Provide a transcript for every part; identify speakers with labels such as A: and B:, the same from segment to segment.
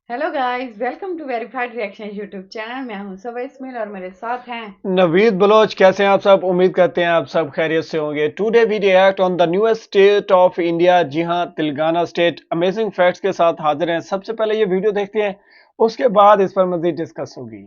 A: Hello guys, welcome to verified reaction YouTube channel. मैं हूं सबा इस्माइल और मेरे साथ हैं
B: नवीद बलोच। कैसे हैं आप सब? उम्मीद करते हैं आप सब खैरियत से होंगे। Today we react on the newest state of India. जी हां, तेलंगाना स्टेट अमेजिंग फैक्ट्स के साथ हाजिर हैं। सबसे पहले ये वीडियो देखते हैं, उसके बाद इस पर मजीद डिस्कस होगी।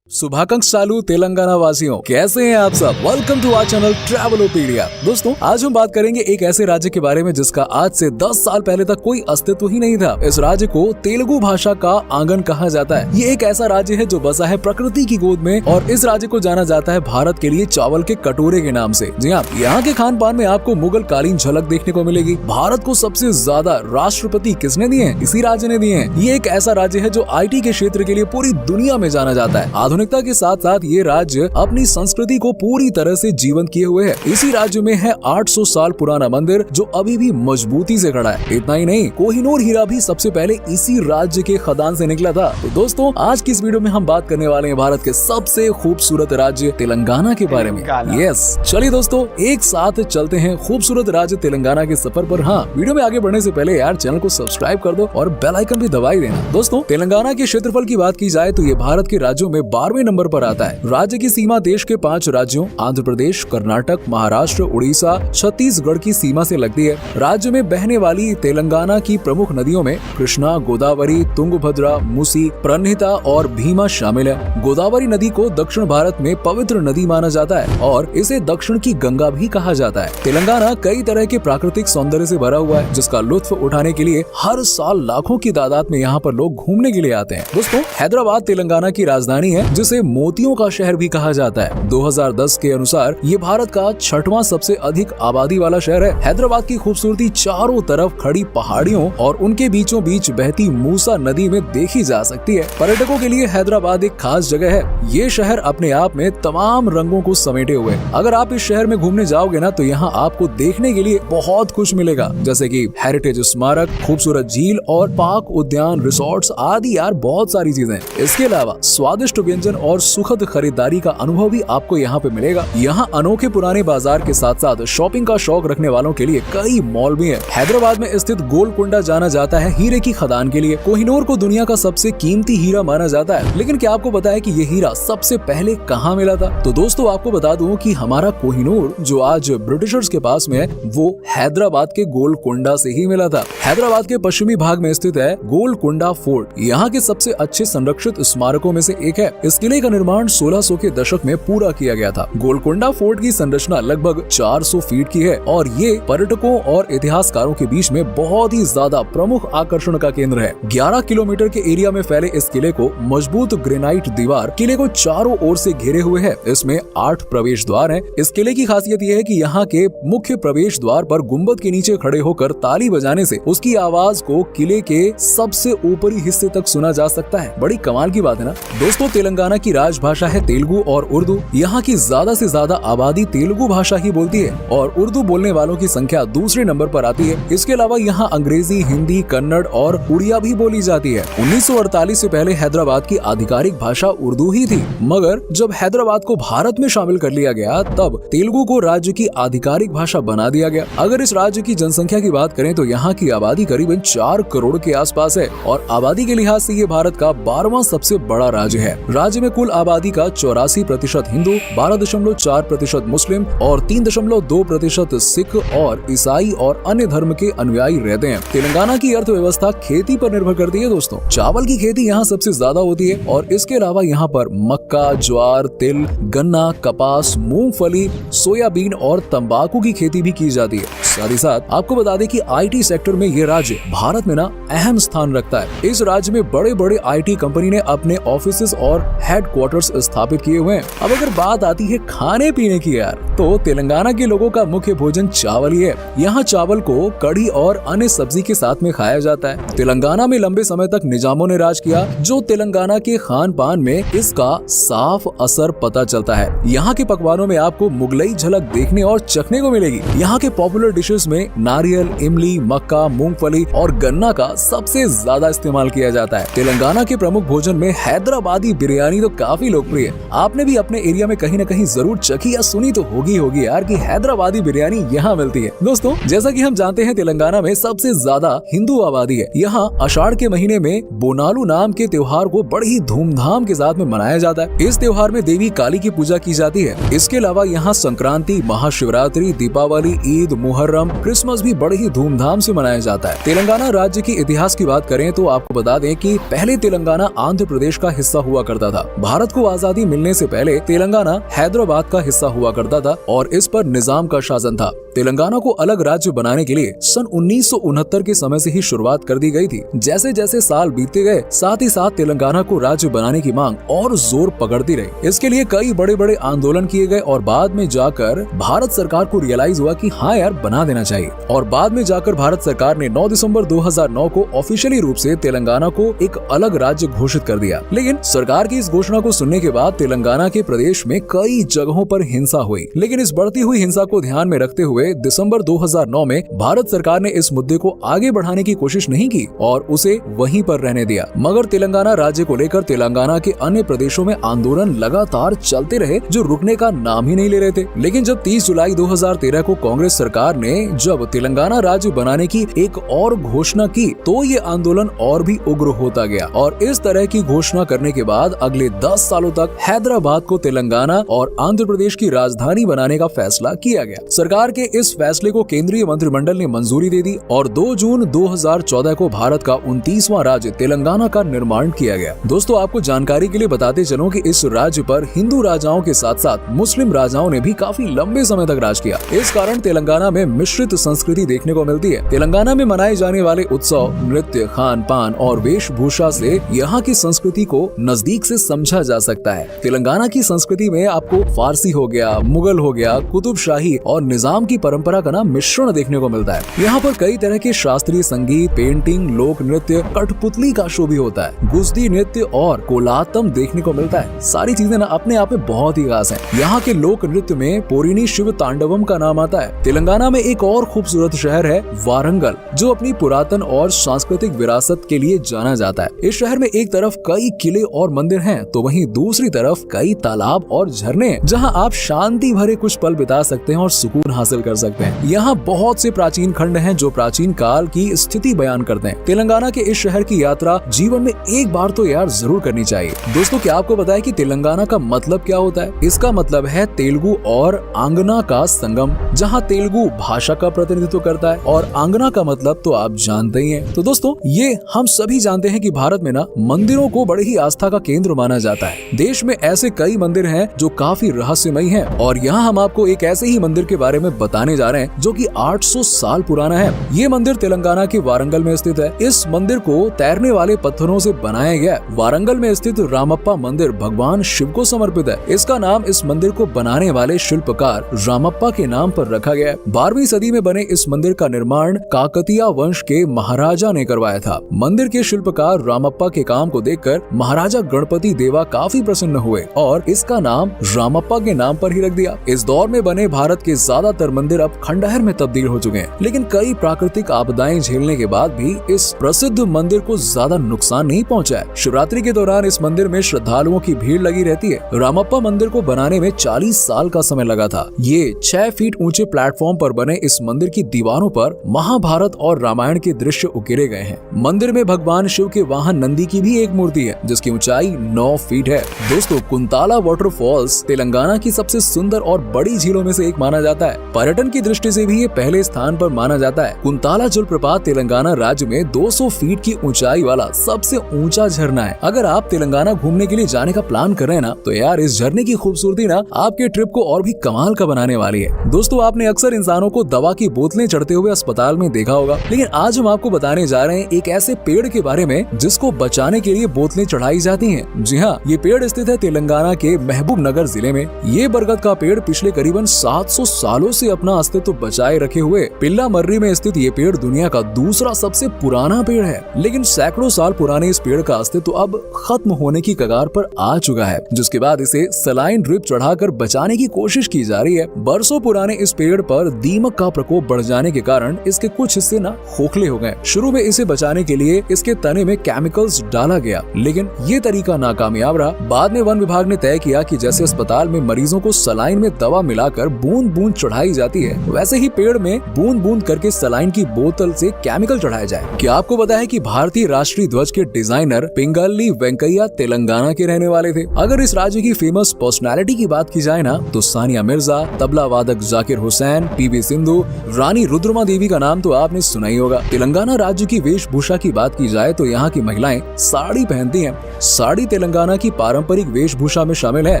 C: शुभाकांक्ष चालू तेलंगाना वासियों, कैसे हैं आप सब? Welcome to our channel Travelopedia. दोस्तों, आज हम बात करेंगे एक ऐसे राज्य के बारे में जिसका आज से 10 साल पहले तक कोई अस्तित्व ही नहीं था। इस राज्य को तेलुगु भाषा का आंगन कहा जाता है। ये एक ऐसा राज्य है जो बसा है प्रकृति की गोद में, और इस राज्य को जाना जाता है भारत के लिए चावल के कटोरे के नाम से। जी हाँ, यहाँ के खान पान में आपको मुगल कालीन झलक देखने को मिलेगी। भारत को सबसे ज्यादा राष्ट्रपति किसने दिए हैं? इसी राज्य ने दिए हैं। ये एक ऐसा राज्य है जो IT के क्षेत्र के लिए पूरी दुनिया में जाना जाता है। आधुनिकता के साथ साथ ये राज्य अपनी संस्कृति को पूरी तरह से जीवंत किए हुए है। इसी राज्य में है 800 साल पुराना मंदिर जो अभी भी मजबूती से खड़ा है। इतना ही नहीं, कोहिनूर हीरा भी सबसे पहले इसी राज्य के खदान से निकला था। तो दोस्तों, आज की इस वीडियो में हम बात करने वाले हैं भारत के सबसे खूबसूरत राज्य तेलंगाना के बारे में। यस, चलिए दोस्तों, एक साथ चलते हैं खूबसूरत राज्य तेलंगाना के सफर पर। हाँ, वीडियो में आगे बढ़ने से पहले यार चैनल को सब्सक्राइब कर दो और बेल आइकन भी दबा ही देना। दोस्तों, तेलंगाना के क्षेत्रफल की बात की जाए तो ये भारत के राज्यों में 12वें नंबर पर आता है। राज्य की सीमा देश के 5 राज्यों आंध्र प्रदेश, कर्नाटक, महाराष्ट्र, उड़ीसा, छत्तीसगढ़ की सीमा से लगती है। राज्य में बहने वाली तेलंगाना की प्रमुख नदियों में कृष्णा, गोदावरी, तुंगभद्रा, मूसी, प्रणहिता और भीमा शामिल है। गोदावरी नदी को दक्षिण भारत में पवित्र नदी माना जाता है और इसे दक्षिण की गंगा भी कहा जाता है। तेलंगाना कई तरह के प्राकृतिक सौंदर्य से भरा हुआ है, जिसका लुत्फ उठाने के लिए हर साल लाखों की तादाद में यहाँ पर लोग घूमने के लिए आते हैं। दोस्तों, हैदराबाद तेलंगाना की राजधानी है, जिसे मोतियों का शहर भी कहा जाता है। 2010 के अनुसार ये भारत का 6वां सबसे अधिक आबादी वाला शहर है। हैदराबाद की खूबसूरती चारों तरफ खड़ी पहाड़ियों और उनके बीचों बीच बहती मूसा नदी में देखी जा सकती है। पर्यटकों के लिए हैदराबाद एक खास जगह है। ये शहर अपने आप में तमाम रंगों को समेटे हुए। अगर आप इस शहर में घूमने जाओगे ना, तो यहाँ आपको देखने के लिए बहुत कुछ मिलेगा, जैसे कि हेरिटेज स्मारक, खूबसूरत झील और पार्क, उद्यान, रिसोर्ट्स आदि। यार बहुत सारी चीजें। इसके अलावा स्वादिष्ट व्यंजन और सुखद खरीदारी का अनुभव भी आपको यहाँ पे मिलेगा। यहाँ अनोखे पुराने बाजार के साथ साथ शॉपिंग का शौक रखने वालों के लिए कई मॉल भी है। हैदराबाद में स्थित गोलकुंडा जाना जाता है हीरे की खदान के लिए। कोहिनूर को दुनिया का सबसे कीमती हीरा माना जाता है। लेकिन क्या आपको पता है कि ये हीरा सबसे पहले कहाँ मिला था? तो दोस्तों, आपको बता दूं कि हमारा कोहिनूर जो आज ब्रिटिशर्स के पास में है, वो हैदराबाद के गोलकुंडा से ही मिला था। हैदराबाद के पश्चिमी भाग में स्थित है गोलकुंडा फोर्ट। यहाँ के सबसे अच्छे संरक्षित स्मारकों में से एक है। इस किले का निर्माण 1600 के दशक में पूरा किया गया था। गोलकुंडा फोर्ट की संरचना लगभग 400 फीट की है और ये पर्यटकों और इतिहासकारों के बीच में बहुत ही ज्यादा प्रमुख आकर्षण का केंद्र है। 11 किलोमीटर के एरिया में फैले इस किले को मजबूत ग्रेनाइट दीवार किले को चारों ओर से घेरे हुए है। इसमें 8 प्रवेश द्वार हैं। इस किले की खासियत यह है कि यहाँ के मुख्य प्रवेश द्वार पर गुम्बद के नीचे खड़े होकर ताली बजाने से उसकी आवाज को किले के सबसे ऊपरी हिस्से तक सुना जा सकता है। बड़ी कमाल की बात है ना दोस्तों। तेलंगाना की राजभाषा है तेलुगु और उर्दू। यहाँ की ज्यादा से ज्यादा आबादी तेलुगु भाषा ही बोलती है और उर्दू बोलने वालों की संख्या दूसरे नंबर पर आती है। इसके अलावा यहाँ अंग्रेजी, हिंदी, कन्नड़ और उड़िया भी बोली जाती है। 1948 से पहले हैदराबाद की आधिकारिक भाषा उर्दू ही थी, मगर जब हैदराबाद को भारत में शामिल कर लिया गया, तब तेलुगु को राज्य की आधिकारिक भाषा बना दिया गया। अगर इस राज्य की जनसंख्या की बात करें तो यहाँ की आबादी करीबन 4 करोड़ के आसपास है और आबादी के लिहाज से ये भारत का 12वां सबसे बड़ा राज्य है। राज्य में कुल आबादी का 84% हिंदू, 12.4% मुस्लिम और 3.2% सिख और ईसाई और अन्य धर्म के अनुयायी रहते हैं। तेलंगाना की अर्थव्यवस्था खेती पर निर्भर करती है दोस्तों। चावल की खेती यहाँ सबसे ज्यादा होती है और इसके अलावा यहाँ पर मक्का, ज्वार, तिल, गन्ना, कपास, मूंगफली, सोयाबीन और तंबाकू की खेती भी की जाती है। साथ ही साथ आपको बता दें कि IT सेक्टर में ये राज्य भारत में ना अहम स्थान रखता है। इस राज्य में बड़े बड़े IT कंपनी ने अपने ऑफिसेस और हेडक्वार्टर्स स्थापित किए हुए हैं। अब अगर बात आती है खाने पीने की यार, तो तेलंगाना के लोगों का मुख्य भोजन चावल ही है। यहाँ चावल को कढ़ी और अन्य सब्जी के साथ में खाया जाता है। तेलंगाना में लंबे समय तक निजामों ने राज किया, जो तेलंगाना के खान पान में इसका साफ असर पता चलता है। यहाँ के पकवानों में आपको मुगलई झलक देखने और चखने को मिलेगी। यहाँ के पॉपुलर डिशेस में नारियल, इमली, मक्का, मूंगफली और गन्ना का सबसे ज्यादा इस्तेमाल किया जाता है। तेलंगाना के प्रमुख भोजन में हैदराबादी बिरयानी तो काफी लोकप्रिय है। आपने भी अपने एरिया में कहीं न कहीं जरूर चखी या सुनी तो होगी यार कि हैदराबादी बिरयानी यहाँ मिलती है। दोस्तों, जैसा कि हम जानते हैं तेलंगाना में सबसे ज्यादा हिंदू आबादी है। यहाँ आषाढ़ के महीने में बोनालू नाम के त्योहार को बड़ी ही धूमधाम के साथ में मनाया जाता है। इस त्योहार में देवी काली की पूजा की जाती है। इसके अलावा यहाँ संक्रांति, महाशिवरात्रि, दीपावली, ईद, मुहर्रम, क्रिसमस भी बड़े ही धूमधाम से मनाया जाता है। तेलंगाना राज्य के इतिहास की बात करें तो आपको बता दें कि पहले तेलंगाना आंध्र प्रदेश का हिस्सा हुआ करता था। भारत को आजादी मिलने से पहले तेलंगाना हैदराबाद का हिस्सा हुआ करता था और इस पर निजाम का शासन था। तेलंगाना को अलग राज्य बनाने के लिए सन 1969 के समय से ही शुरुआत कर दी गई थी। जैसे जैसे साल बीतते गए, साथ ही साथ तेलंगाना को राज्य बनाने की मांग और जोर पकड़ती रही। इसके लिए कई बड़े बड़े आंदोलन किए गए और बाद में जाकर भारत सरकार को रियलाइज हुआ कि हाँ यार, बना देना चाहिए। और बाद में जाकर भारत सरकार ने 9 दिसंबर 2009 को ऑफिशियली रूप से तेलंगाना को एक अलग राज्य घोषित कर दिया। लेकिन सरकार की इस घोषणा को सुनने के बाद तेलंगाना के प्रदेश में कई जगहों पर हिंसा हुई। लेकिन इस बढ़ती हुई हिंसा को ध्यान में रखते हुए दिसंबर 2009 में भारत सरकार ने इस मुद्दे को आगे बढ़ाने की कोशिश नहीं की और उसे वहीं पर रहने दिया। मगर तेलंगाना राज्य को लेकर तेलंगाना के अन्य प्रदेशों में आंदोलन लगातार चलते रहे, जो रुकने का नाम ही नहीं ले रहे थे। लेकिन जब 30 जुलाई 2013 को कांग्रेस सरकार ने जब तेलंगाना राज्य बनाने की एक और घोषणा की तो ये आंदोलन और भी उग्र होता गया और इस तरह की घोषणा करने के बाद अगले 10 सालों तक हैदराबाद को तेलंगाना और आंध्र प्रदेश की राजधानी बनाने का फैसला किया गया। सरकार के इस फैसले को केंद्रीय मंत्रिमंडल ने मंजूरी दे दी और 2 जून 2014 को भारत का 29वां राज्य तेलंगाना का निर्माण किया गया। दोस्तों, आपको जानकारी के लिए बताते चलूं कि इस राज्य पर हिंदू राजाओं के साथ साथ मुस्लिम राजाओं ने भी काफी लंबे समय तक राज किया। इस कारण तेलंगाना में मिश्रित संस्कृति देखने को मिलती है। तेलंगाना में मनाए जाने वाले उत्सव, नृत्य, खान पान और वेशभूषा से यहाँ की संस्कृति को नजदीक से समझा जा सकता है। तेलंगाना की संस्कृति में आपको फारसी हो गया, मुगल हो गया, कुतुबशाही और निजाम की परंपरा का मिश्रण देखने को मिलता है। यहाँ पर कई तरह के शास्त्रीय संगीत, पेंटिंग, लोक नृत्य, कठपुतली का शो भी होता है, गुस्ती नृत्य और कोलातम देखने को मिलता है। सारी चीजें अपने आप में बहुत ही खास हैं। यहाँ के लोक नृत्य में पोरिनी शिव तांडवम का नाम आता है। तेलंगाना में एक और खूबसूरत शहर है वारंगल, जो अपनी पुरातन और सांस्कृतिक विरासत के लिए जाना जाता है। इस शहर में एक तरफ कई किले और मंदिर हैं, तो वहीं दूसरी तरफ कई तालाब और झरने हैं, जहाँ आप शांति भरे कुछ पल बिता सकते हैं और सुकून हासिल कर सकते हैं। यहाँ बहुत से प्राचीन खंड हैं जो प्राचीन काल की स्थिति बयान करते हैं। तेलंगाना के इस शहर की यात्रा जीवन में एक बार तो यार जरूर करनी चाहिए। दोस्तों, क्या आपको पता है कि तेलंगाना का मतलब क्या होता है? इसका मतलब है तेलुगु और आंगना का संगम, जहाँ तेलुगु भाषा का प्रतिनिधित्व करता है और आंगना का मतलब तो आप जानते ही हैं। तो दोस्तों, ये हम सभी जानते हैं कि भारत में मंदिरों को बड़ी ही आस्था का केंद्र माना जाता है। देश में ऐसे कई मंदिर हैं जो काफी रहस्यमयी हैं और यहाँ हम आपको एक ऐसे ही मंदिर के बारे में बताने जा रहे हैं जो कि 800 साल पुराना है। ये मंदिर तेलंगाना के वारंगल में स्थित है। इस मंदिर को तैरने वाले पत्थरों से बनाया गया। वारंगल में स्थित रामप्पा मंदिर भगवान शिव को समर्पित है। इसका नाम इस मंदिर को बनाने वाले शिल्पकार रामप्पा के नाम पर रखा गया। 12वीं सदी में बने इस मंदिर का निर्माण काकतीय वंश के महाराजा ने करवाया था। मंदिर के शिल्पकार रामप्पा के काम को देखकर महाराजा गणपति देवा काफी प्रसन्न हुए और इसका नाम रामप्पा के नाम पर ही रख दिया। इस दौर में बने भारत के ज्यादातर मंदिर अब खंडहर में तब्दील हो चुके हैं, लेकिन कई प्राकृतिक आपदाएं झेलने के बाद भी इस प्रसिद्ध मंदिर को ज्यादा नुकसान नहीं पहुंचा है। शिवरात्रि के दौरान इस मंदिर में श्रद्धालुओं की भीड़ लगी रहती है। रामप्पा मंदिर को बनाने में 40 साल का समय लगा था। ये 6 फीट ऊंचे प्लेटफॉर्म पर बने इस मंदिर की दीवारों पर महाभारत और रामायण के दृश्य उकेरे गए हैं। मंदिर में भगवान शिव के वाहन नंदी की भी एक मूर्ति है जिसकी ऊंचाई 9 फीट है। दोस्तों, कुंताला वाटरफॉल्स तेलंगाना की सबसे सुंदर और बड़ी झीलों में से एक माना जाता है। पर्यटन की दृष्टि से भी ये पहले स्थान पर माना जाता है। कुंताला जलप्रपात तेलंगाना राज्य में 200 फीट की ऊंचाई वाला सबसे ऊंचा झरना है। अगर आप तेलंगाना घूमने के लिए जाने का प्लान कर रहे हैं ना, तो यार इस झरने की खूबसूरती आपके ट्रिप को और भी कमाल का बनाने वाली है। दोस्तों, आपने अक्सर इंसानों को दवा की बोतलें चढ़ते हुए अस्पताल में देखा होगा, लेकिन आज हम आपको बताने जा रहे हैं एक ऐसे पेड़ के बारे में जिसको बचाने के लिए बोतलें चढ़ाई जाती हैं। जी हाँ, ये पेड़ स्थित है तेलंगाना के महबूब नगर जिले में। ये बरगद का पेड़ पिछले करीबन 700 सालों से अपना अस्तित्व बचाए रखे हुए पिल्ला मर्री में स्थित ये पेड़ दुनिया का दूसरा सबसे पुराना पेड़ है। लेकिन सैकड़ों साल पुराने इस पेड़ का अस्तित्व अब खत्म होने की कगार पर आ चुका है, जिसके बाद इसे सलाइन ड्रिप चढ़ाकर बचाने की कोशिश की जा रही है। बरसों पुराने इस पेड़ पर दीमक का प्रकोप बढ़ जाने के कारण इसके कुछ हिस्से ना खोखले हो गए। शुरू में इसे बचाने के लिए इसके तने में केमिकल्स डाला गया, लेकिन ये तरीका नाकामयाब रहा। बाद में वन विभाग ने तय किया कि जैसे अस्पताल में मरीजों को सलाइन में दवा मिलाकर बूंद बूंद चढ़ाई जाती है, वैसे ही पेड़ में बूंद बूंद करके सलाइन की बोतल से केमिकल चढ़ाया जाए। क्या आपको पता है कि भारतीय राष्ट्रीय ध्वज के डिजाइनर पिंगली वेंकैया तेलंगाना के रहने वाले थे? अगर इस राज्य की फेमस पर्सनालिटी की बात की जाए ना, तो सानिया मिर्जा, तबला वादक जाकिर हुसैन, पीवी सिंधु, रानी रुद्रमा देवी का नाम तो आपने सुना ही होगा। तेलंगाना राज्य की वेशभूषा की बात की जाए तो यहाँ की महिलाएं साड़ी पहनती हैं। साड़ी तेलंगाना की पारंपरिक वेशभूषा में शामिल है।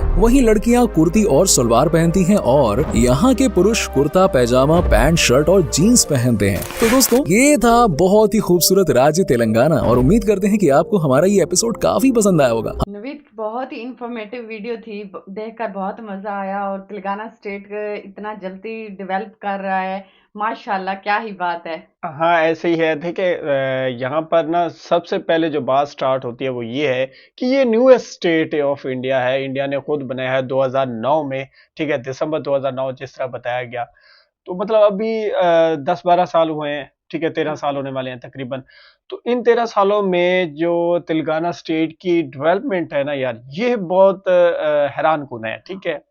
C: वहीं लड़कियां कुर्ती और सलवार पहनती हैं और यहाँ के पुरुष कुर्ता पैजामा, पैंट शर्ट और जीन्स पहनते हैं। तो दोस्तों, ये था बहुत ही खूबसूरत राज्य तेलंगाना और उम्मीद करते हैं कि आपको हमारा ये एपिसोड काफी पसंद आया होगा।
A: नवीद, बहुत ही इंफॉर्मेटिव वीडियो थी, देखकर बहुत मजा आया। और तेलंगाना स्टेट इतना जल्दी डेवलप कर रहा है, माशाल्लाह, क्या ही बात है।
B: हाँ, ऐसे ही है। देखिए, यहाँ पर ना सबसे पहले जो बात स्टार्ट होती है वो ये है कि ये न्यूएस्ट स्टेट ऑफ इंडिया है। इंडिया ने खुद बनाया है 2009 में, ठीक है, दिसंबर 2009 जिस तरह बताया गया। तो मतलब अभी 10-12 साल हुए हैं, ठीक है, 13 साल होने वाले हैं तकरीबन। तो इन 13 सालों में जो तेलंगाना स्टेट की डेवलपमेंट है ना यार, ये बहुत हैरान कुन है, ठीक है।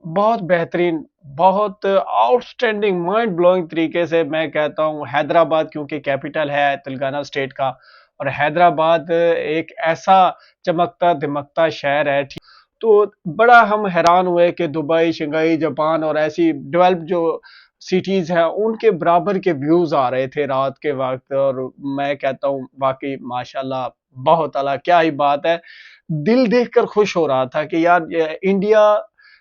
B: बहुत बेहतरीन, बहुत आउटस्टैंडिंग, माइंड ब्लोइंग तरीके से मैं कहता हूँ। हैदराबाद क्योंकि कैपिटल है तेलंगाना स्टेट का, और हैदराबाद एक ऐसा चमकता दमकता शहर है, ठीक। तो बड़ा हम हैरान हुए कि दुबई, शंघाई, जापान और ऐसी डेवलप जो सिटीज हैं उनके बराबर के व्यूज आ रहे थे रात के वक्त। और मैं कहता हूँ वाकई माशाल्लाह, बहुत आला, क्या ही बात है। दिल देखकर खुश हो रहा था कि यार इंडिया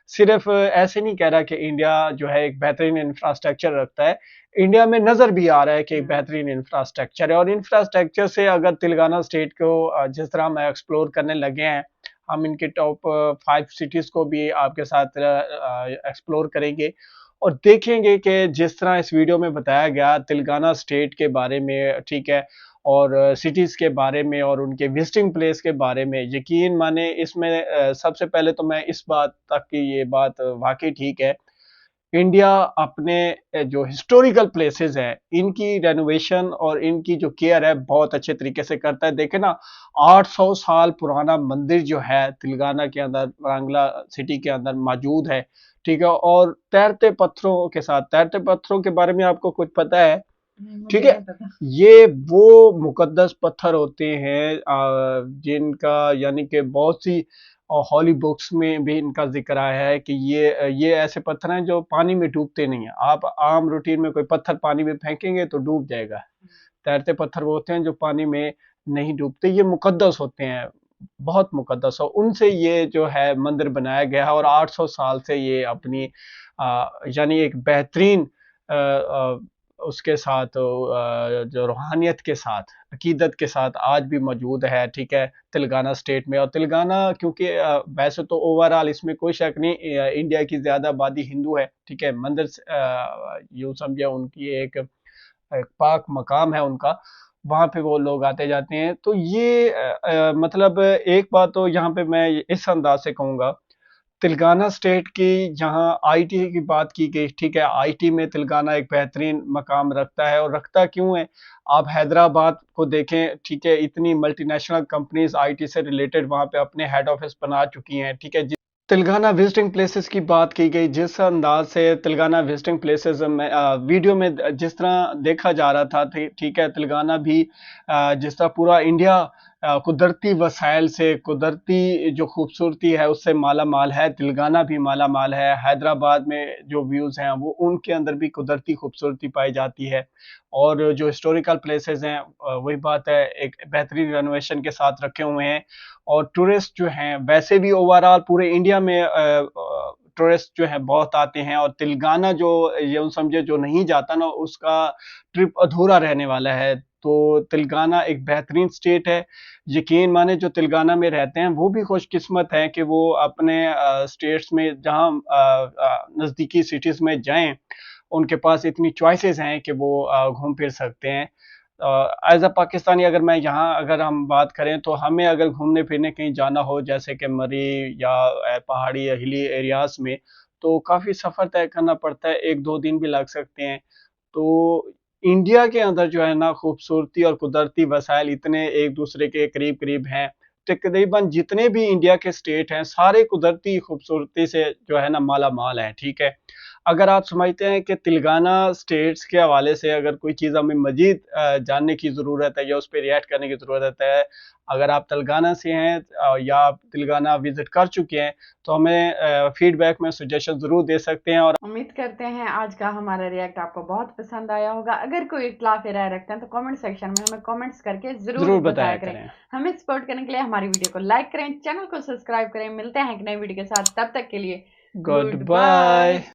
B: सिर्फ ऐसे नहीं कह रहा कि इंडिया जो है एक बेहतरीन इंफ्रास्ट्रक्चर रखता है। इंडिया में नजर भी आ रहा है कि एक बेहतरीन इंफ्रास्ट्रक्चर है। और इंफ्रास्ट्रक्चर से अगर तेलंगाना स्टेट को जिस तरह हम एक्सप्लोर करने लगे हैं, हम इनके टॉप 5 सिटीज को भी आपके साथ एक्सप्लोर करेंगे और देखेंगे कि जिस तरह इस वीडियो में बताया गया तेलंगाना स्टेट के बारे में, ठीक है, और सिटीज के बारे में और उनके विजिटिंग प्लेस के बारे में। यकीन माने इसमें सबसे पहले तो मैं इस बात तक की ये बात वाकई ठीक है, इंडिया अपने जो हिस्टोरिकल प्लेसेस हैं इनकी रेनोवेशन और इनकी जो केयर है बहुत अच्छे तरीके से करता है। देखे ना, 800 साल पुराना मंदिर जो है तेलंगाना के अंदर, वारंगला सिटी के अंदर मौजूद है, ठीक है। और तैरते पत्थरों के साथ, तैरते पत्थरों के बारे में आपको कुछ पता है? ठीक है, ये वो मुकद्दस पत्थर होते हैं जिनका यानी कि बहुत सी हॉली बुक्स में भी इनका जिक्र आया है कि ये ऐसे पत्थर हैं जो पानी में डूबते नहीं है। आप आम रूटीन में कोई पत्थर पानी में फेंकेंगे तो डूब जाएगा। तैरते पत्थर वो होते हैं जो पानी में नहीं डूबते, ये मुकद्दस होते हैं, बहुत मुकद्दस। और उनसे ये जो है मंदिर बनाया गया है और 800 साल से ये अपनी यानी एक बेहतरीन उसके साथ जो रूहानियत के साथ, अकीदत के साथ आज भी मौजूद है, ठीक है, तेलंगाना स्टेट में। और तेलंगाना क्योंकि वैसे तो ओवरऑल इसमें कोई शक नहीं, इंडिया की ज़्यादा आबादी हिंदू है, ठीक है। मंदिर यूँ समझे उनकी एक पाक मकाम है उनका, वहाँ पे वो लोग आते जाते हैं। तो ये मतलब एक बात तो यहाँ पे मैं इस अंदाज से कहूँगा, तेलंगाना स्टेट की जहाँ आईटी की बात की गई, ठीक है, आईटी में तेलंगाना एक बेहतरीन मकाम रखता है। और रखता क्यों है, आप हैदराबाद को देखें, ठीक है, इतनी मल्टीनेशनल कंपनीज आईटी से रिलेटेड वहाँ पे अपने हेड ऑफिस बना चुकी हैं, ठीक है। तेलंगाना विजिटिंग प्लेसेस की बात की गई, जिस अंदाज से तेलंगाना विजिटिंग प्लेसेस में वीडियो में जिस तरह देखा जा रहा था, ठीक है, तेलंगाना भी जिस तरह पूरा इंडिया कुदरती वसाइल से, कुदरती जो खूबसूरती है उससे माला माल है, तेलंगाना भी माला माल है। हैदराबाद में जो व्यूज़ हैं वो उनके अंदर भी कुदरती खूबसूरती पाई जाती है। और जो हिस्टोरिकल प्लेसेस हैं वही बात है, एक बेहतरीन रेनोवेशन के साथ रखे हुए हैं। और टूरिस्ट जो हैं वैसे भी ओवरऑल पूरे इंडिया में टूरिस्ट जो है बहुत आते हैं। और तेलंगाना जो यूँ समझे जो नहीं जाता ना, उसका ट्रिप अधूरा रहने वाला है। तो तेलंगाना एक बेहतरीन स्टेट है। यकीन माने जो तेलंगाना में रहते हैं वो भी खुशकिस्मत हैं कि वो अपने स्टेट्स में जहाँ नज़दीकी सिटीज़ में जाएं, उनके पास इतनी चॉइसेस हैं कि वो घूम फिर सकते हैं। एज अ पाकिस्तानी अगर मैं यहाँ अगर हम बात करें तो हमें अगर घूमने फिरने कहीं जाना हो, जैसे कि मरी या पहाड़ी या हिली एरियाज में, तो काफ़ी सफ़र तय करना पड़ता है, 1-2 दिन भी लग सकते हैं। तो इंडिया के अंदर जो है ना खूबसूरती और कुदरती वसाइल इतने एक-दूसरे के करीब-करीब हैं। तकरीबन जितने भी इंडिया के स्टेट हैं, सारे कुदरती खूबसूरती से जो है ना माला-माल हैं, ठीक है? अगर आप समझते हैं कि तेलंगाना स्टेट्स के हवाले से अगर कोई चीज़ हमें मज़ीद जानने की ज़रूरत है या उस पे रिएक्ट करने की ज़रूरत है, अगर आप तेलंगाना से हैं या आप तेलंगाना विज़िट कर चुके हैं, तो हमें फीडबैक में सजेशन ज़रूर दे सकते हैं। और
A: उम्मीद करते हैं आज का हमारा रिएक्ट आपको बहुत पसंद आया होगा। अगर कोई इख्तिलाफ राय रखते हैं तो कमेंट सेक्शन में हमें कमेंट्स करके जरूर बताया करें। हमें सपोर्ट करने के लिए हमारी वीडियो को लाइक करें, चैनल को सब्सक्राइब करें। मिलते हैं एक नई वीडियो के साथ, तब तक के लिए
B: गुड बाय।